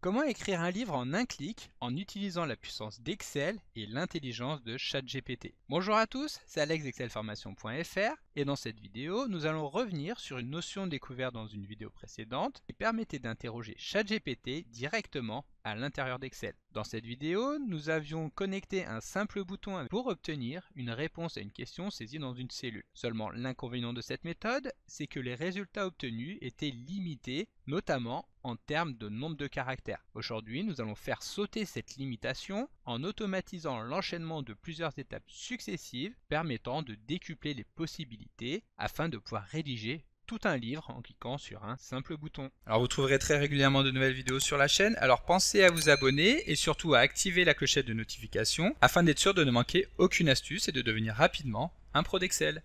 Comment écrire un livre en un clic en utilisant la puissance d'Excel et l'intelligence de ChatGPT? Bonjour à tous, c'est Alex d'excelformation.fr et dans cette vidéo, nous allons revenir sur une notion découverte dans une vidéo précédente qui permettait d'interroger ChatGPT directement à l'intérieur d'Excel. Dans cette vidéo, nous avions connecté un simple bouton pour obtenir une réponse à une question saisie dans une cellule. Seulement, l'inconvénient de cette méthode, c'est que les résultats obtenus étaient limités, notamment en termes de nombre de caractères. Aujourd'hui, nous allons faire sauter cette limitation en automatisant l'enchaînement de plusieurs étapes successives permettant de décupler les possibilités afin de pouvoir rédiger tout un livre en cliquant sur un simple bouton. Alors vous trouverez très régulièrement de nouvelles vidéos sur la chaîne, alors pensez à vous abonner et surtout à activer la clochette de notification afin d'être sûr de ne manquer aucune astuce et de devenir rapidement un pro d'Excel.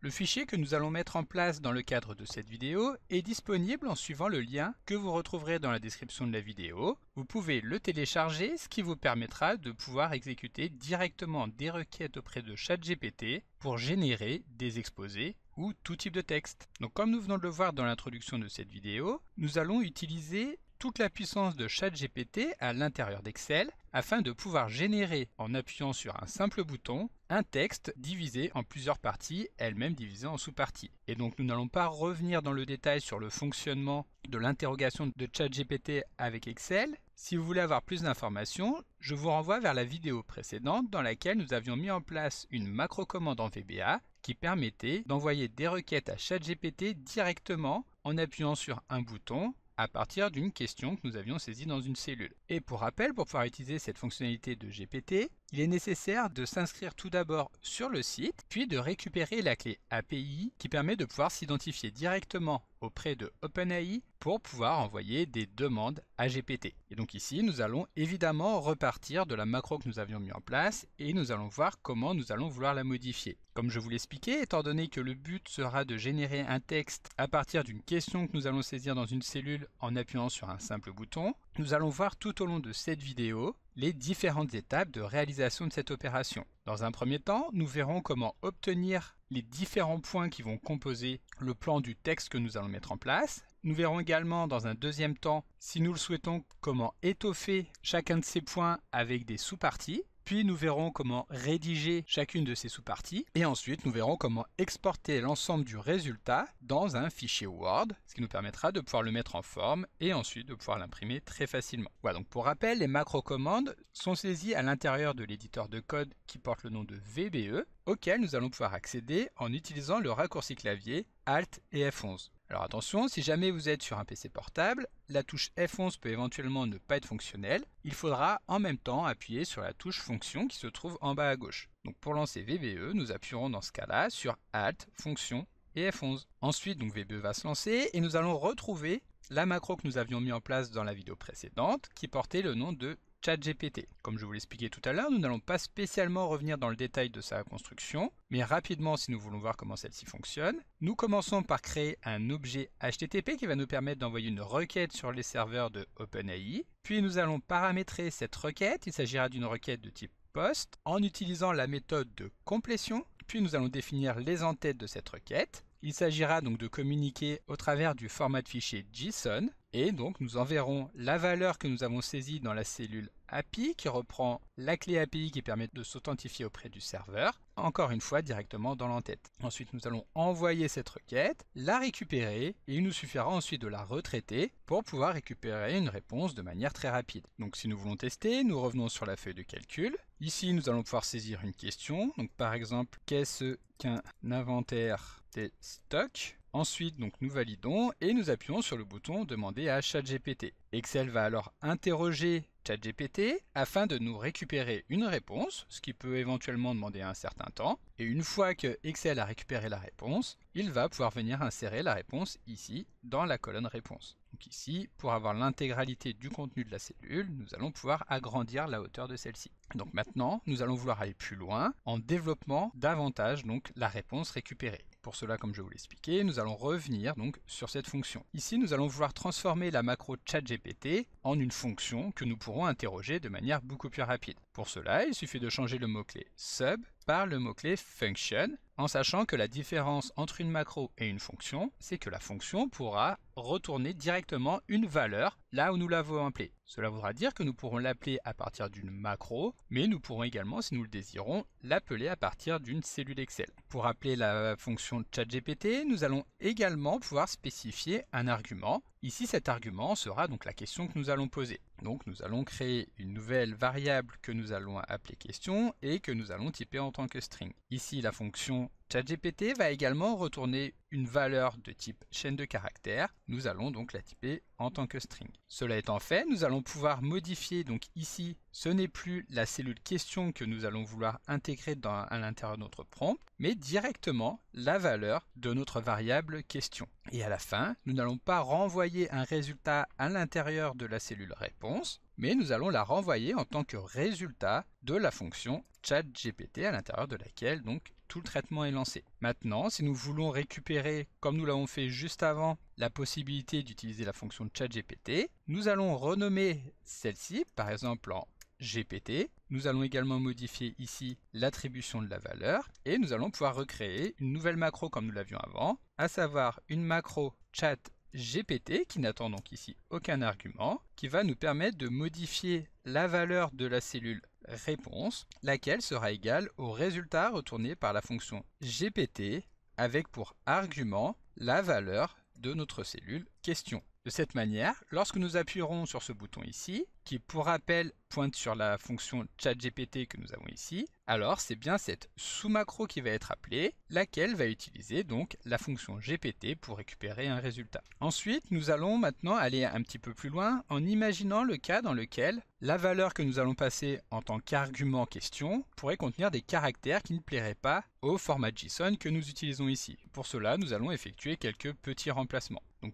Le fichier que nous allons mettre en place dans le cadre de cette vidéo est disponible en suivant le lien que vous retrouverez dans la description de la vidéo. Vous pouvez le télécharger, ce qui vous permettra de pouvoir exécuter directement des requêtes auprès de ChatGPT pour générer des exposés ou tout type de texte. Donc comme nous venons de le voir dans l'introduction de cette vidéo, nous allons utiliser toute la puissance de ChatGPT à l'intérieur d'Excel afin de pouvoir générer, en appuyant sur un simple bouton, un texte divisé en plusieurs parties, elles-mêmes divisées en sous-parties. Et donc nous n'allons pas revenir dans le détail sur le fonctionnement de l'interrogation de ChatGPT avec Excel. Si vous voulez avoir plus d'informations, je vous renvoie vers la vidéo précédente dans laquelle nous avions mis en place une macro-commande en VBA qui permettait d'envoyer des requêtes à ChatGPT directement en appuyant sur un bouton à partir d'une question que nous avions saisie dans une cellule. Et pour rappel, pour pouvoir utiliser cette fonctionnalité de GPT, il est nécessaire de s'inscrire tout d'abord sur le site, puis de récupérer la clé API qui permet de pouvoir s'identifier directement auprès de OpenAI pour pouvoir envoyer des demandes à GPT. Et donc ici, nous allons évidemment repartir de la macro que nous avions mis en place et nous allons voir comment nous allons vouloir la modifier. Comme je vous l'expliquais, étant donné que le but sera de générer un texte à partir d'une question que nous allons saisir dans une cellule en appuyant sur un simple bouton, nous allons voir tout au long de cette vidéo les différentes étapes de réalisation de cette opération. Dans un premier temps, nous verrons comment obtenir les différents points qui vont composer le plan du texte que nous allons mettre en place. Nous verrons également dans un deuxième temps, si nous le souhaitons, comment étoffer chacun de ces points avec des sous-parties. Puis nous verrons comment rédiger chacune de ces sous-parties et ensuite nous verrons comment exporter l'ensemble du résultat dans un fichier Word, ce qui nous permettra de pouvoir le mettre en forme et ensuite de pouvoir l'imprimer très facilement. Voilà, donc pour rappel, les macro-commandes sont saisies à l'intérieur de l'éditeur de code qui porte le nom de VBE, auquel nous allons pouvoir accéder en utilisant le raccourci clavier Alt et F11. Alors attention, si jamais vous êtes sur un PC portable, la touche F11 peut éventuellement ne pas être fonctionnelle. Il faudra en même temps appuyer sur la touche fonction qui se trouve en bas à gauche. Donc pour lancer VBE, nous appuierons dans ce cas-là sur Alt, fonction et F11. Ensuite, donc VBE va se lancer et nous allons retrouver la macro que nous avions mis en place dans la vidéo précédente qui portait le nom de ChatGPT. Comme je vous l'expliquais tout à l'heure, nous n'allons pas spécialement revenir dans le détail de sa construction, mais rapidement si nous voulons voir comment celle-ci fonctionne. Nous commençons par créer un objet HTTP qui va nous permettre d'envoyer une requête sur les serveurs de OpenAI. Puis nous allons paramétrer cette requête, il s'agira d'une requête de type POST, en utilisant la méthode de complétion. Puis nous allons définir les entêtes de cette requête. Il s'agira donc de communiquer au travers du format de fichier JSON et donc nous enverrons la valeur que nous avons saisie dans la cellule API qui reprend la clé API qui permet de s'authentifier auprès du serveur, encore une fois directement dans l'entête. Ensuite nous allons envoyer cette requête, la récupérer et il nous suffira ensuite de la retraiter pour pouvoir récupérer une réponse de manière très rapide. Donc si nous voulons tester, nous revenons sur la feuille de calcul. Ici nous allons pouvoir saisir une question, donc par exemple qu'est-ce qu'un inventaire des stocks. Ensuite, donc, nous validons et nous appuyons sur le bouton Demander à ChatGPT. Excel va alors interroger ChatGPT afin de nous récupérer une réponse, ce qui peut éventuellement demander un certain temps. Et une fois que Excel a récupéré la réponse, il va pouvoir venir insérer la réponse ici dans la colonne réponse. Donc ici, pour avoir l'intégralité du contenu de la cellule, nous allons pouvoir agrandir la hauteur de celle-ci. Donc maintenant, nous allons vouloir aller plus loin en développant davantage donc la réponse récupérée. Pour cela, comme je vous l'expliquais, nous allons revenir donc sur cette fonction. Ici, nous allons vouloir transformer la macro ChatGPT en une fonction que nous pourrons interroger de manière beaucoup plus rapide. Pour cela, il suffit de changer le mot-clé sub par le mot-clé function, en sachant que la différence entre une macro et une fonction, c'est que la fonction pourra retourner directement une valeur là où nous l'avons appelée. Cela voudra dire que nous pourrons l'appeler à partir d'une macro, mais nous pourrons également, si nous le désirons, l'appeler à partir d'une cellule Excel. Pour appeler la fonction ChatGPT, nous allons également pouvoir spécifier un argument. Ici, cet argument sera donc la question que nous allons poser. Donc nous allons créer une nouvelle variable que nous allons appeler question et que nous allons typer en tant que string. Ici, la fonction ChatGPT va également retourner une valeur de type chaîne de caractères. Nous allons donc la typer en tant que string. Cela étant fait, nous allons pouvoir modifier, donc ici, ce n'est plus la cellule question que nous allons vouloir intégrer à l'intérieur de notre prompt, mais directement la valeur de notre variable question. Et à la fin, nous n'allons pas renvoyer un résultat à l'intérieur de la cellule réponse, mais nous allons la renvoyer en tant que résultat de la fonction ChatGPT à l'intérieur de laquelle donc tout le traitement est lancé. Maintenant, si nous voulons récupérer, comme nous l'avons fait juste avant, la possibilité d'utiliser la fonction ChatGPT, nous allons renommer celle-ci, par exemple en GPT. Nous allons également modifier ici l'attribution de la valeur et nous allons pouvoir recréer une nouvelle macro comme nous l'avions avant, à savoir une macro ChatGPT qui n'attend donc ici aucun argument, qui va nous permettre de modifier la valeur de la cellule réponse, laquelle sera égale au résultat retourné par la fonction GPT avec pour argument la valeur de notre cellule question. De cette manière, lorsque nous appuierons sur ce bouton ici, qui pour rappel pointe sur la fonction ChatGPT que nous avons ici, alors c'est bien cette sous-macro qui va être appelée, laquelle va utiliser donc la fonction GPT pour récupérer un résultat. Ensuite, nous allons maintenant aller un petit peu plus loin en imaginant le cas dans lequel la valeur que nous allons passer en tant qu'argument question pourrait contenir des caractères qui ne plairaient pas au format JSON que nous utilisons ici. Pour cela, nous allons effectuer quelques petits remplacements. Donc,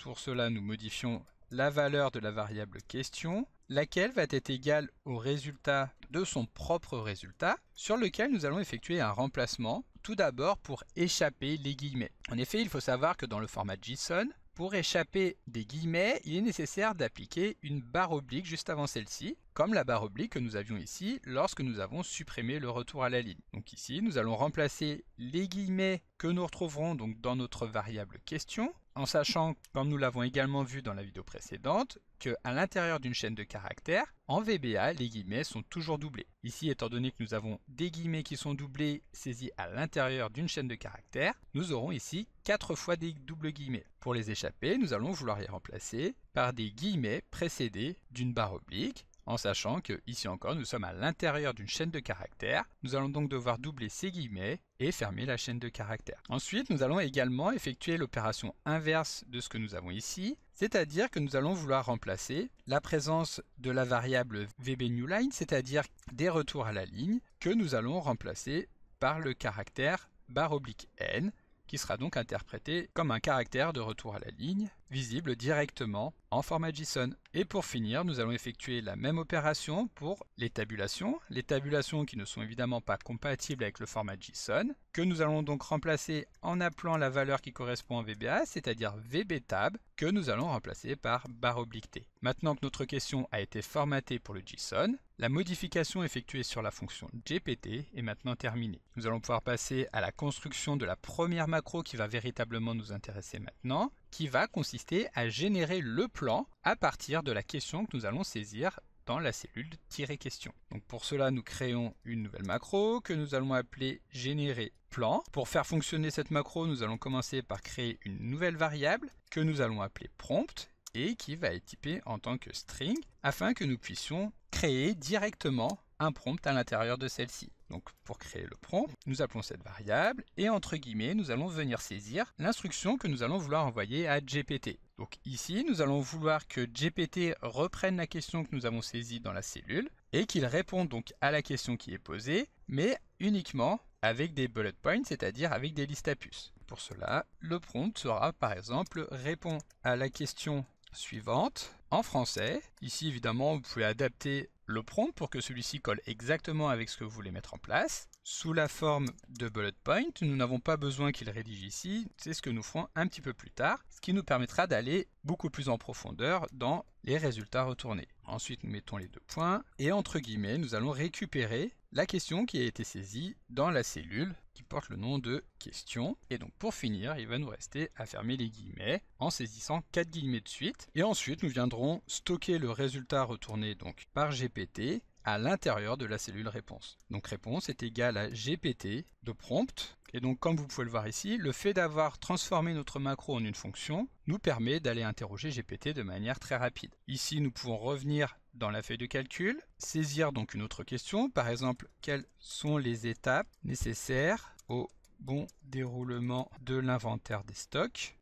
pour cela, nous modifions la valeur de la variable question, laquelle va être égale au résultat de son propre résultat, sur lequel nous allons effectuer un remplacement, tout d'abord pour échapper les guillemets. En effet, il faut savoir que dans le format JSON, pour échapper des guillemets, il est nécessaire d'appliquer une barre oblique juste avant celle-ci, comme la barre oblique que nous avions ici lorsque nous avons supprimé le retour à la ligne. Donc ici, nous allons remplacer les guillemets que nous retrouverons donc dans notre variable question, en sachant, comme nous l'avons également vu dans la vidéo précédente, qu'à l'intérieur d'une chaîne de caractères, en VBA, les guillemets sont toujours doublés. Ici, étant donné que nous avons des guillemets qui sont doublés saisis à l'intérieur d'une chaîne de caractères, nous aurons ici 4 fois des doubles guillemets. Pour les échapper, nous allons vouloir les remplacer par des guillemets précédés d'une barre oblique, en sachant que, ici encore, nous sommes à l'intérieur d'une chaîne de caractères. Nous allons donc devoir doubler ces guillemets et fermer la chaîne de caractères. Ensuite, nous allons également effectuer l'opération inverse de ce que nous avons ici, c'est-à-dire que nous allons vouloir remplacer la présence de la variable VBNewLine, c'est-à-dire des retours à la ligne, que nous allons remplacer par le caractère ~n, qui sera donc interprété comme un caractère de retour à la ligne, visible directement en format JSON. Et pour finir, nous allons effectuer la même opération pour les tabulations qui ne sont évidemment pas compatibles avec le format JSON, que nous allons donc remplacer en appelant la valeur qui correspond en VBA, c'est-à-dire VBTab, que nous allons remplacer par ~t. Maintenant que notre question a été formatée pour le JSON, la modification effectuée sur la fonction GPT est maintenant terminée. Nous allons pouvoir passer à la construction de la première macro qui va véritablement nous intéresser maintenant, qui va consister à générer le plan à partir de la question que nous allons saisir dans la cellule -question. Donc pour cela, nous créons une nouvelle macro que nous allons appeler générer plan. Pour faire fonctionner cette macro, nous allons commencer par créer une nouvelle variable que nous allons appeler prompt et qui va être typée en tant que string afin que nous puissions créer directement un prompt à l'intérieur de celle-ci. Donc pour créer le prompt, nous appelons cette variable et entre guillemets, nous allons venir saisir l'instruction que nous allons vouloir envoyer à GPT. Donc ici, nous allons vouloir que GPT reprenne la question que nous avons saisie dans la cellule et qu'il réponde donc à la question qui est posée, mais uniquement avec des bullet points, c'est-à-dire avec des listes à puces. Pour cela, le prompt sera par exemple répond à la question suivante en français. Ici évidemment, vous pouvez adapter le prompt pour que celui-ci colle exactement avec ce que vous voulez mettre en place. sous la forme de bullet point. Nous n'avons pas besoin qu'il rédige ici, c'est ce que nous ferons un petit peu plus tard, ce qui nous permettra d'aller beaucoup plus en profondeur dans les résultats retournés. Ensuite, nous mettons les 2 points et entre guillemets, nous allons récupérer la question qui a été saisie dans la cellule qui porte le nom de question. Et donc pour finir, il va nous rester à fermer les guillemets en saisissant 4 guillemets de suite. Et ensuite, nous viendrons stocker le résultat retourné donc par GPT à l'intérieur de la cellule réponse. Donc réponse est égale à GPT de prompt. Et donc comme vous pouvez le voir ici, le fait d'avoir transformé notre macro en une fonction nous permet d'aller interroger GPT de manière très rapide. Ici, nous pouvons revenir dans la feuille de calcul, saisir donc une autre question, par exemple, quelles sont les étapes nécessaires au bon déroulement de l'inventaire des stocks,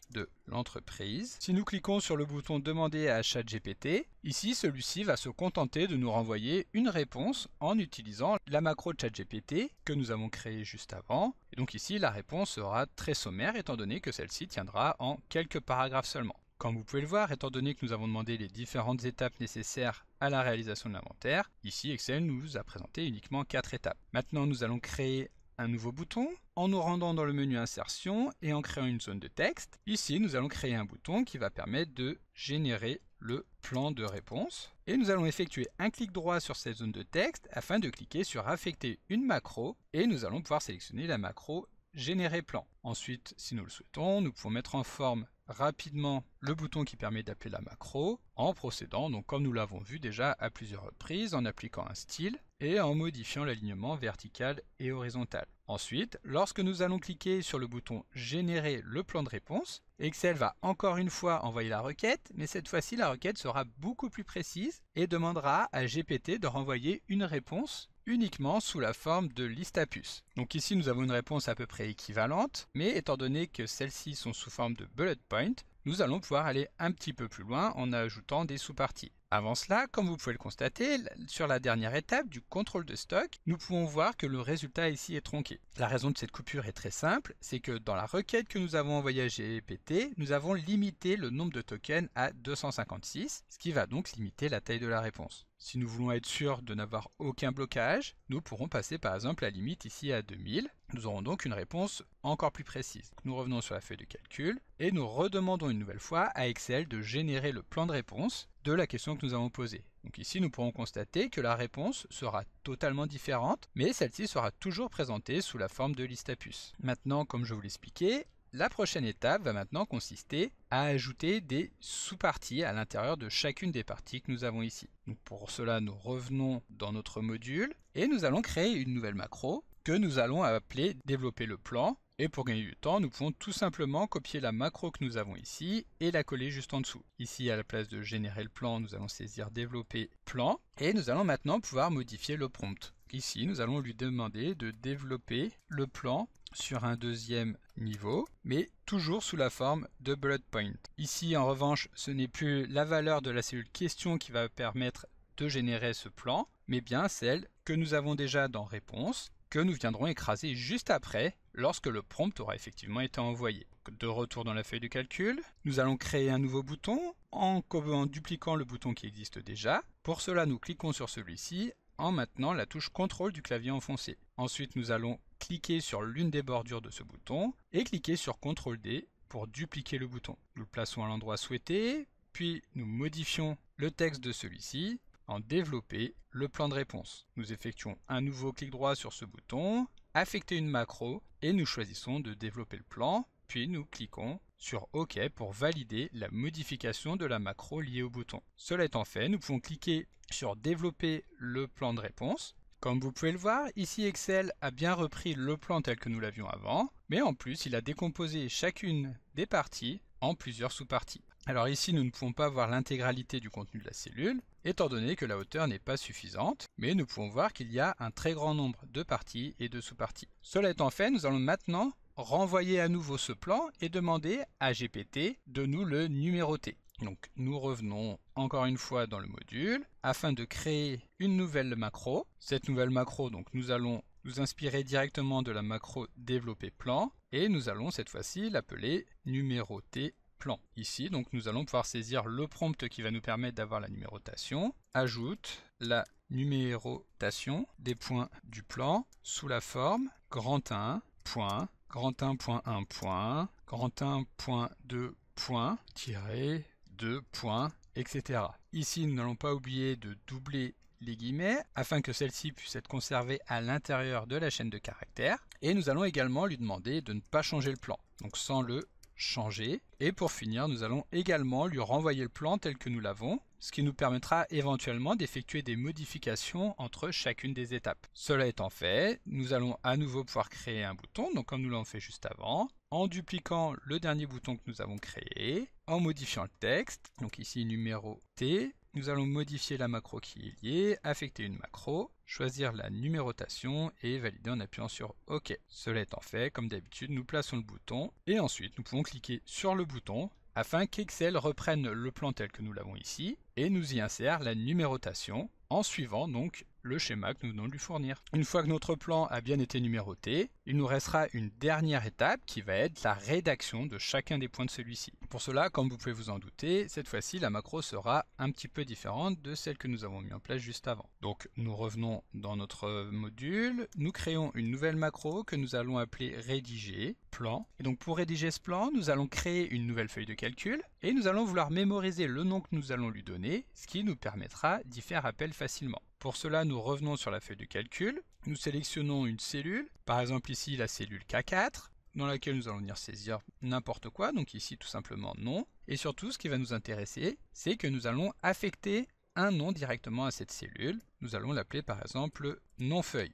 de l'entreprise. Si nous cliquons sur le bouton demander à ChatGPT, ici celui-ci va se contenter de nous renvoyer une réponse en utilisant la macro ChatGPT que nous avons créée juste avant. Et donc ici la réponse sera très sommaire étant donné que celle-ci tiendra en quelques paragraphes seulement. Comme vous pouvez le voir, étant donné que nous avons demandé les différentes étapes nécessaires à la réalisation de l'inventaire, ici Excel nous a présenté uniquement 4 étapes. Maintenant, nous allons créer un nouveau bouton en nous rendant dans le menu insertion et en créant une zone de texte. Ici, nous allons créer un bouton qui va permettre de générer le plan de réponse. Et nous allons effectuer un clic droit sur cette zone de texte afin de cliquer sur affecter une macro et nous allons pouvoir sélectionner la macro générer plan. Ensuite, si nous le souhaitons, nous pouvons mettre en forme rapidement le bouton qui permet d'appeler la macro en procédant, donc comme nous l'avons vu déjà à plusieurs reprises, en appliquant un style et en modifiant l'alignement vertical et horizontal. Ensuite, lorsque nous allons cliquer sur le bouton générer le plan de réponse, Excel va encore une fois envoyer la requête, mais cette fois-ci la requête sera beaucoup plus précise et demandera à GPT de renvoyer une réponse uniquement sous la forme de liste à puces. Donc ici nous avons une réponse à peu près équivalente, mais étant donné que celles-ci sont sous forme de bullet point, nous allons pouvoir aller un petit peu plus loin en ajoutant des sous-parties. Avant cela, comme vous pouvez le constater, sur la dernière étape du contrôle de stock, nous pouvons voir que le résultat ici est tronqué. La raison de cette coupure est très simple, c'est que dans la requête que nous avons envoyée à GPT, nous avons limité le nombre de tokens à 256, ce qui va donc limiter la taille de la réponse. Si nous voulons être sûr de n'avoir aucun blocage, nous pourrons passer par exemple la limite ici à 2000. Nous aurons donc une réponse encore plus précise. Nous revenons sur la feuille de calcul et nous redemandons une nouvelle fois à Excel de générer le plan de réponse de la question que nous avons posée. Donc ici nous pourrons constater que la réponse sera totalement différente, mais celle-ci sera toujours présentée sous la forme de liste à puces. Maintenant, comme je vous l'expliquais, la prochaine étape va maintenant consister à ajouter des sous-parties à l'intérieur de chacune des parties que nous avons ici. Donc pour cela, nous revenons dans notre module et nous allons créer une nouvelle macro que nous allons appeler développer le plan. Et pour gagner du temps, nous pouvons tout simplement copier la macro que nous avons ici et la coller juste en dessous. Ici, à la place de générer le plan, nous allons saisir développer plan et nous allons maintenant pouvoir modifier le prompt. Ici, nous allons lui demander de développer le plan sur un deuxième niveau, mais toujours sous la forme de bullet point. Ici, en revanche, ce n'est plus la valeur de la cellule question qui va permettre de générer ce plan, mais bien celle que nous avons déjà dans réponse, que nous viendrons écraser juste après, lorsque le prompt aura effectivement été envoyé. De retour dans la feuille de calcul, nous allons créer un nouveau bouton en dupliquant le bouton qui existe déjà. Pour cela, nous cliquons sur celui-ci en maintenant la touche CTRL du clavier enfoncé. Ensuite, nous allons cliquer sur l'une des bordures de ce bouton et cliquer sur CTRL-D pour dupliquer le bouton. Nous le plaçons à l'endroit souhaité, puis nous modifions le texte de celui-ci en développer le plan de réponse. Nous effectuons un nouveau clic droit sur ce bouton, affecter une macro et nous choisissons de développer le plan, puis nous cliquons sur OK pour valider la modification de la macro liée au bouton. Cela étant fait, nous pouvons cliquer sur développer le plan de réponse. Comme vous pouvez le voir, ici Excel a bien repris le plan tel que nous l'avions avant, mais en plus il a décomposé chacune des parties en plusieurs sous-parties. Alors ici nous ne pouvons pas voir l'intégralité du contenu de la cellule, étant donné que la hauteur n'est pas suffisante, mais nous pouvons voir qu'il y a un très grand nombre de parties et de sous-parties. Cela étant fait, nous allons maintenant renvoyer à nouveau ce plan et demander à GPT de nous le numéroter. Donc nous revenons encore une fois dans le module afin de créer une nouvelle macro. Cette nouvelle macro, donc nous allons nous inspirer directement de la macro développer plan et nous allons cette fois-ci l'appeler numéroter plan. Ici, donc nous allons pouvoir saisir le prompt qui va nous permettre d'avoir la numérotation. Ajoute la numérotation des points du plan sous la forme grand 1, point, grand 1.1 point, grand 1.2 point, tiré 2 points, etc. Ici, nous n'allons pas oublier de doubler les guillemets afin que celle-ci puisse être conservée à l'intérieur de la chaîne de caractères. Et nous allons également lui demander de ne pas changer le plan, donc sans le changer. Et pour finir, nous allons également lui renvoyer le plan tel que nous l'avons, ce qui nous permettra éventuellement d'effectuer des modifications entre chacune des étapes. Cela étant fait, nous allons à nouveau pouvoir créer un bouton, donc comme nous l'avons fait juste avant, en dupliquant le dernier bouton que nous avons créé, en modifiant le texte, donc ici numéro T, nous allons modifier la macro qui est liée, affecter une macro, choisir la numérotation et valider en appuyant sur OK. Cela étant fait, comme d'habitude, nous plaçons le bouton et ensuite nous pouvons cliquer sur le bouton afin qu'Excel reprenne le plan tel que nous l'avons ici et nous y insère la numérotation en suivant donc le schéma que nous venons de lui fournir. Une fois que notre plan a bien été numéroté, il nous restera une dernière étape qui va être la rédaction de chacun des points de celui-ci. Pour cela, comme vous pouvez vous en douter, cette fois-ci la macro sera un petit peu différente de celle que nous avons mis en place juste avant. Donc nous revenons dans notre module, nous créons une nouvelle macro que nous allons appeler rédiger plan. Et donc pour rédiger ce plan, nous allons créer une nouvelle feuille de calcul et nous allons vouloir mémoriser le nom que nous allons lui donner, ce qui nous permettra d'y faire appel facilement. Pour cela, nous revenons sur la feuille de calcul, nous sélectionnons une cellule, par exemple ici la cellule K4, dans laquelle nous allons venir saisir n'importe quoi, donc ici tout simplement nom. Et surtout, ce qui va nous intéresser, c'est que nous allons affecter un nom directement à cette cellule. Nous allons l'appeler par exemple nom feuille.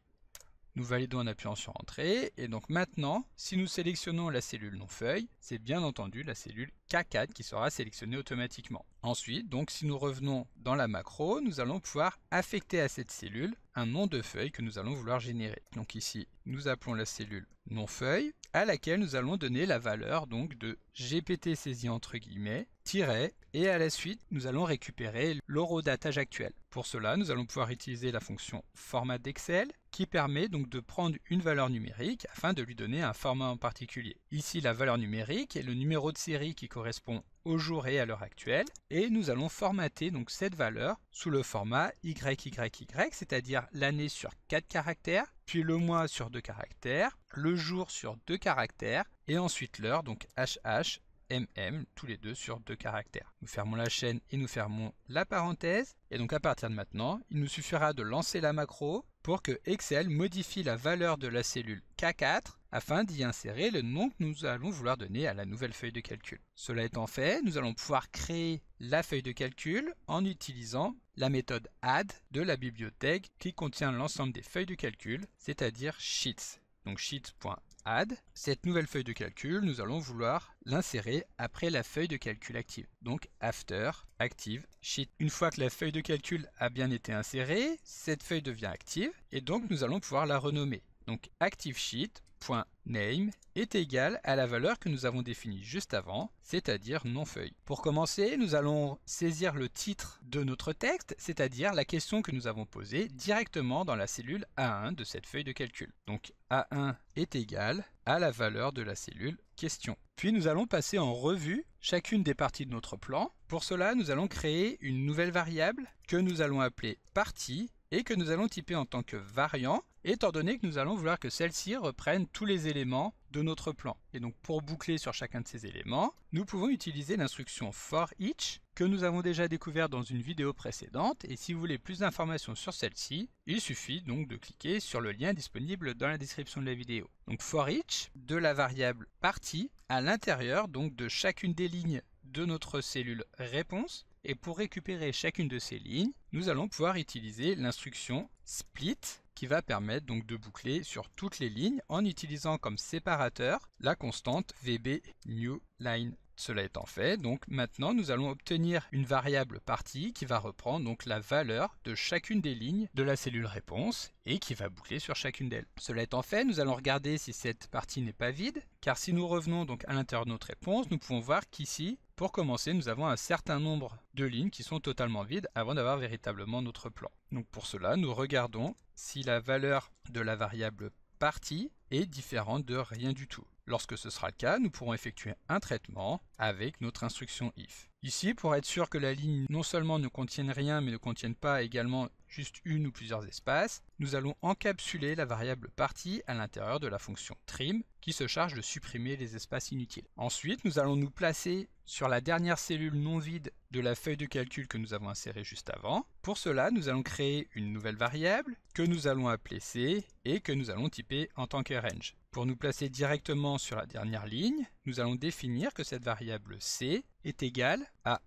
Nous validons en appuyant sur Entrée, et donc maintenant, si nous sélectionnons la cellule non feuille, c'est bien entendu la cellule K4 qui sera sélectionnée automatiquement. Ensuite, donc si nous revenons dans la macro, nous allons pouvoir affecter à cette cellule un nom de feuille que nous allons vouloir générer. Donc ici, nous appelons la cellule non feuille, à laquelle nous allons donner la valeur donc de GPT saisi entre guillemets, tiret, et à la suite, nous allons récupérer l'horodatage actuel. Pour cela, nous allons pouvoir utiliser la fonction format d'Excel qui permet donc de prendre une valeur numérique afin de lui donner un format en particulier. Ici, la valeur numérique est le numéro de série qui correspond au jour et à l'heure actuelle, et nous allons formater donc cette valeur sous le format YYY, c'est-à-dire l'année sur 4 caractères, puis le mois sur 2 caractères, le jour sur 2 caractères, et ensuite l'heure, donc HH, MM, tous les deux sur 2 caractères. Nous fermons la chaîne et nous fermons la parenthèse, et donc à partir de maintenant, il nous suffira de lancer la macro pour que Excel modifie la valeur de la cellule K4 afin d'y insérer le nom que nous allons vouloir donner à la nouvelle feuille de calcul. Cela étant fait, nous allons pouvoir créer la feuille de calcul en utilisant la méthode add de la bibliothèque qui contient l'ensemble des feuilles de calcul, c'est-à-dire sheets. Donc sheets.add. Cette nouvelle feuille de calcul, nous allons vouloir l'insérer après la feuille de calcul active. Donc after active sheet. Une fois que la feuille de calcul a bien été insérée, cette feuille devient active et donc nous allons pouvoir la renommer. Donc ActiveSheet.name est égal à la valeur que nous avons définie juste avant, c'est-à-dire non feuille. Pour commencer, nous allons saisir le titre de notre texte, c'est-à-dire la question que nous avons posée directement dans la cellule A1 de cette feuille de calcul. Donc A1 est égal à la valeur de la cellule question. Puis nous allons passer en revue chacune des parties de notre plan. Pour cela, nous allons créer une nouvelle variable que nous allons appeler partie et que nous allons typer en tant que variant, étant donné que nous allons vouloir que celle-ci reprenne tous les éléments de notre plan. Et donc pour boucler sur chacun de ces éléments, nous pouvons utiliser l'instruction for each que nous avons déjà découvert dans une vidéo précédente, et si vous voulez plus d'informations sur celle-ci, il suffit donc de cliquer sur le lien disponible dans la description de la vidéo. Donc for each de la variable partie à l'intérieur donc de chacune des lignes de notre cellule réponse. Et pour récupérer chacune de ces lignes, nous allons pouvoir utiliser l'instruction split qui va permettre donc de boucler sur toutes les lignes en utilisant comme séparateur la constante VB new line. Cela étant fait, donc maintenant nous allons obtenir une variable partie qui va reprendre donc la valeur de chacune des lignes de la cellule réponse et qui va boucler sur chacune d'elles. Cela étant fait, nous allons regarder si cette partie n'est pas vide, car si nous revenons donc à l'intérieur de notre réponse, nous pouvons voir qu'ici, pour commencer, nous avons un certain nombre de lignes qui sont totalement vides avant d'avoir véritablement notre plan. Donc pour cela, nous regardons si la valeur de la variable partie est différente de rien du tout. Lorsque ce sera le cas, nous pourrons effectuer un traitement avec notre instruction if. Ici, pour être sûr que la ligne non seulement ne contienne rien, mais ne contienne pas également juste une ou plusieurs espaces, nous allons encapsuler la variable partie à l'intérieur de la fonction trim qui se charge de supprimer les espaces inutiles. Ensuite, nous allons nous placer sur la dernière cellule non vide de la feuille de calcul que nous avons insérée juste avant. Pour cela, nous allons créer une nouvelle variable que nous allons appeler c et que nous allons typer en tant que range. Pour nous placer directement sur la dernière ligne, nous allons définir que cette variable c est égale à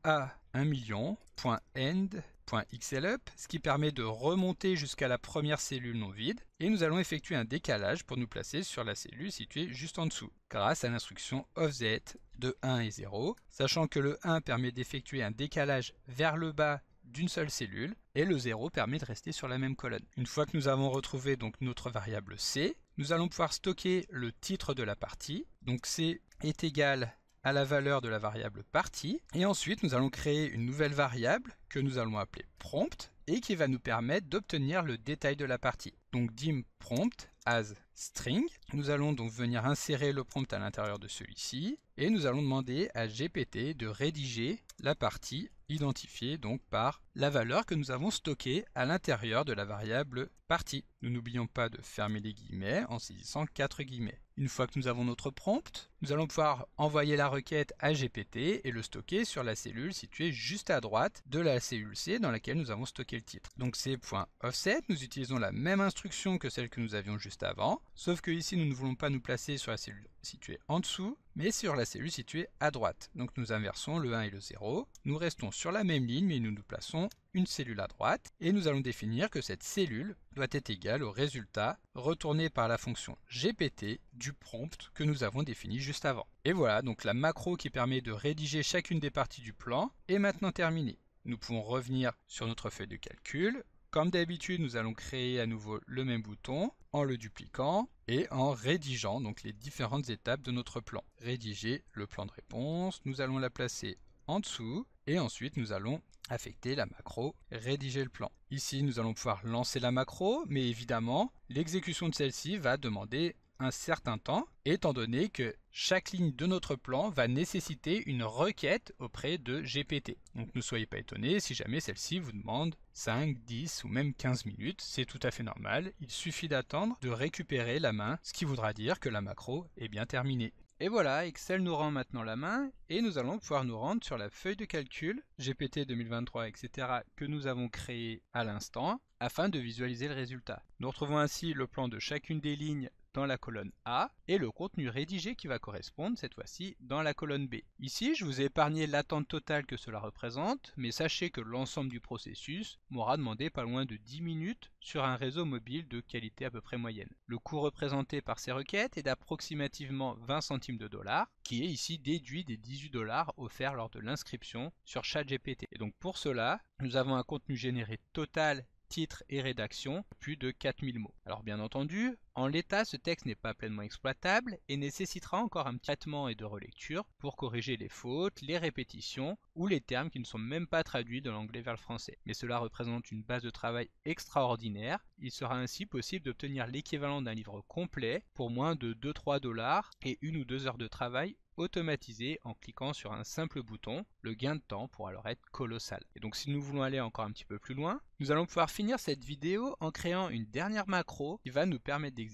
a1million.end.xlup, ce qui permet de remonter jusqu'à la première cellule non vide, et nous allons effectuer un décalage pour nous placer sur la cellule située juste en dessous, grâce à l'instruction offset de 1 et 0, sachant que le 1 permet d'effectuer un décalage vers le bas d'une seule cellule, et le 0 permet de rester sur la même colonne. Une fois que nous avons retrouvé donc notre variable c, nous allons pouvoir stocker le titre de la partie, donc c est égal à la valeur de la variable partie, et ensuite nous allons créer une nouvelle variable que nous allons appeler prompt, et qui va nous permettre d'obtenir le détail de la partie. Donc dim prompt as string, nous allons donc venir insérer le prompt à l'intérieur de celui-ci, et nous allons demander à GPT de rédiger la partie identifiée donc par la valeur que nous avons stockée à l'intérieur de la variable partie. Nous n'oublions pas de fermer les guillemets en saisissant 4 guillemets. Une fois que nous avons notre prompt, nous allons pouvoir envoyer la requête à GPT et le stocker sur la cellule située juste à droite de la cellule C dans laquelle nous avons stocké le titre. Donc c.offset, nous utilisons la même instruction que celle que nous avions juste avant, sauf que ici nous ne voulons pas nous placer sur la cellule située en dessous, mais sur la cellule située à droite. Donc nous inversons le 1 et le 0, nous restons sur la même ligne mais nous nous plaçons une cellule à droite, et nous allons définir que cette cellule doit être égale au résultat retourné par la fonction GPT du prompt que nous avons défini juste avant. Et voilà, donc la macro qui permet de rédiger chacune des parties du plan est maintenant terminée. Nous pouvons revenir sur notre feuille de calcul. Comme d'habitude, nous allons créer à nouveau le même bouton en le dupliquant et en rédigeant donc les différentes étapes de notre plan. Rédiger le plan de réponse, nous allons la placer en dessous et ensuite nous allons affecter la macro rédiger le plan. Ici nous allons pouvoir lancer la macro, mais évidemment l'exécution de celle-ci va demander un certain temps, étant donné que chaque ligne de notre plan va nécessiter une requête auprès de GPT. Donc ne soyez pas étonnés si jamais celle-ci vous demande 5, 10 ou même 15 minutes, c'est tout à fait normal, il suffit d'attendre de récupérer la main, ce qui voudra dire que la macro est bien terminée. Et voilà, Excel nous rend maintenant la main et nous allons pouvoir nous rendre sur la feuille de calcul GPT 2023, etc. que nous avons créée à l'instant afin de visualiser le résultat. Nous retrouvons ainsi le plan de chacune des lignes dans la colonne A et le contenu rédigé qui va correspondre cette fois-ci dans la colonne B. Ici, je vous ai épargné l'attente totale que cela représente, mais sachez que l'ensemble du processus m'aura demandé pas loin de 10 minutes sur un réseau mobile de qualité à peu près moyenne. Le coût représenté par ces requêtes est d'approximativement 20 centimes de dollars, qui est ici déduit des 18 dollars offerts lors de l'inscription sur ChatGPT. Et donc pour cela, nous avons un contenu généré total titre et rédaction, plus de 4000 mots. Alors bien entendu, en l'état, ce texte n'est pas pleinement exploitable et nécessitera encore un petit traitement et de relecture pour corriger les fautes, les répétitions ou les termes qui ne sont même pas traduits de l'anglais vers le français. Mais cela représente une base de travail extraordinaire. Il sera ainsi possible d'obtenir l'équivalent d'un livre complet pour moins de 2-3 dollars et 1 ou 2 heures de travail automatisé en cliquant sur un simple bouton. Le gain de temps pourra alors être colossal. Et donc si nous voulons aller encore un petit peu plus loin, nous allons pouvoir finir cette vidéo en créant une dernière macro qui va nous permettre d'exécuter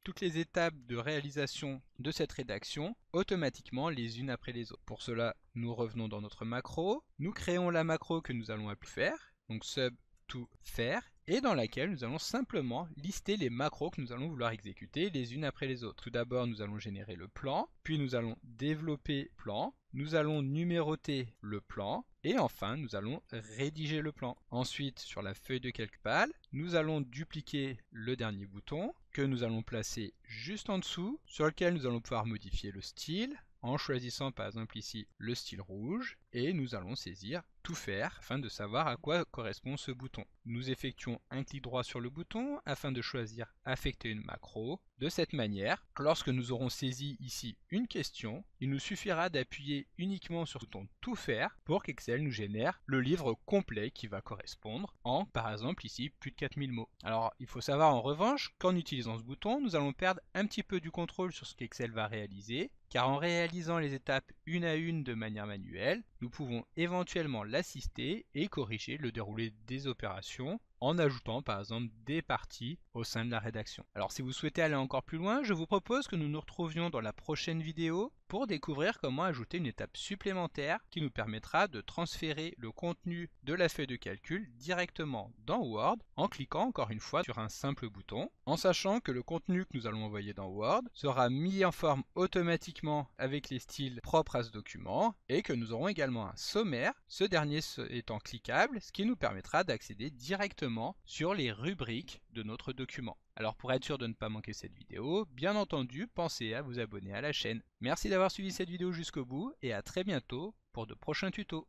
toutes les étapes de réalisation de cette rédaction automatiquement les unes après les autres. Pour cela, nous revenons dans notre macro, nous créons la macro que nous allons appeler faire, donc sub to faire, et dans laquelle nous allons simplement lister les macros que nous allons vouloir exécuter les unes après les autres. Tout d'abord, nous allons générer le plan, puis nous allons développer le plan, nous allons numéroter le plan, et enfin, nous allons rédiger le plan. Ensuite, sur la feuille de calcul, nous allons dupliquer le dernier bouton, que nous allons placer juste en dessous, sur lequel nous allons pouvoir modifier le style, en choisissant par exemple ici le style rouge, et nous allons saisir Tout faire afin de savoir à quoi correspond ce bouton. Nous effectuons un clic droit sur le bouton afin de choisir Affecter une macro. De cette manière, lorsque nous aurons saisi ici une question, il nous suffira d'appuyer uniquement sur le bouton Tout faire pour qu'Excel nous génère le livre complet qui va correspondre en, par exemple ici, plus de 4000 mots. Alors il faut savoir en revanche qu'en utilisant ce bouton, nous allons perdre un petit peu du contrôle sur ce qu'Excel va réaliser, car en réalisant les étapes une à une de manière manuelle, nous pouvons éventuellement l'assister et corriger le déroulé des opérations en ajoutant par exemple des parties au sein de la rédaction. Alors si vous souhaitez aller encore plus loin, je vous propose que nous nous retrouvions dans la prochaine vidéo pour découvrir comment ajouter une étape supplémentaire qui nous permettra de transférer le contenu de la feuille de calcul directement dans Word en cliquant encore une fois sur un simple bouton, en sachant que le contenu que nous allons envoyer dans Word sera mis en forme automatiquement avec les styles propres à ce document et que nous aurons également un sommaire, ce dernier étant cliquable, ce qui nous permettra d'accéder directement sur les rubriques de notre document. Alors pour être sûr de ne pas manquer cette vidéo, bien entendu, pensez à vous abonner à la chaîne. Merci d'avoir suivi cette vidéo jusqu'au bout et à très bientôt pour de prochains tutos.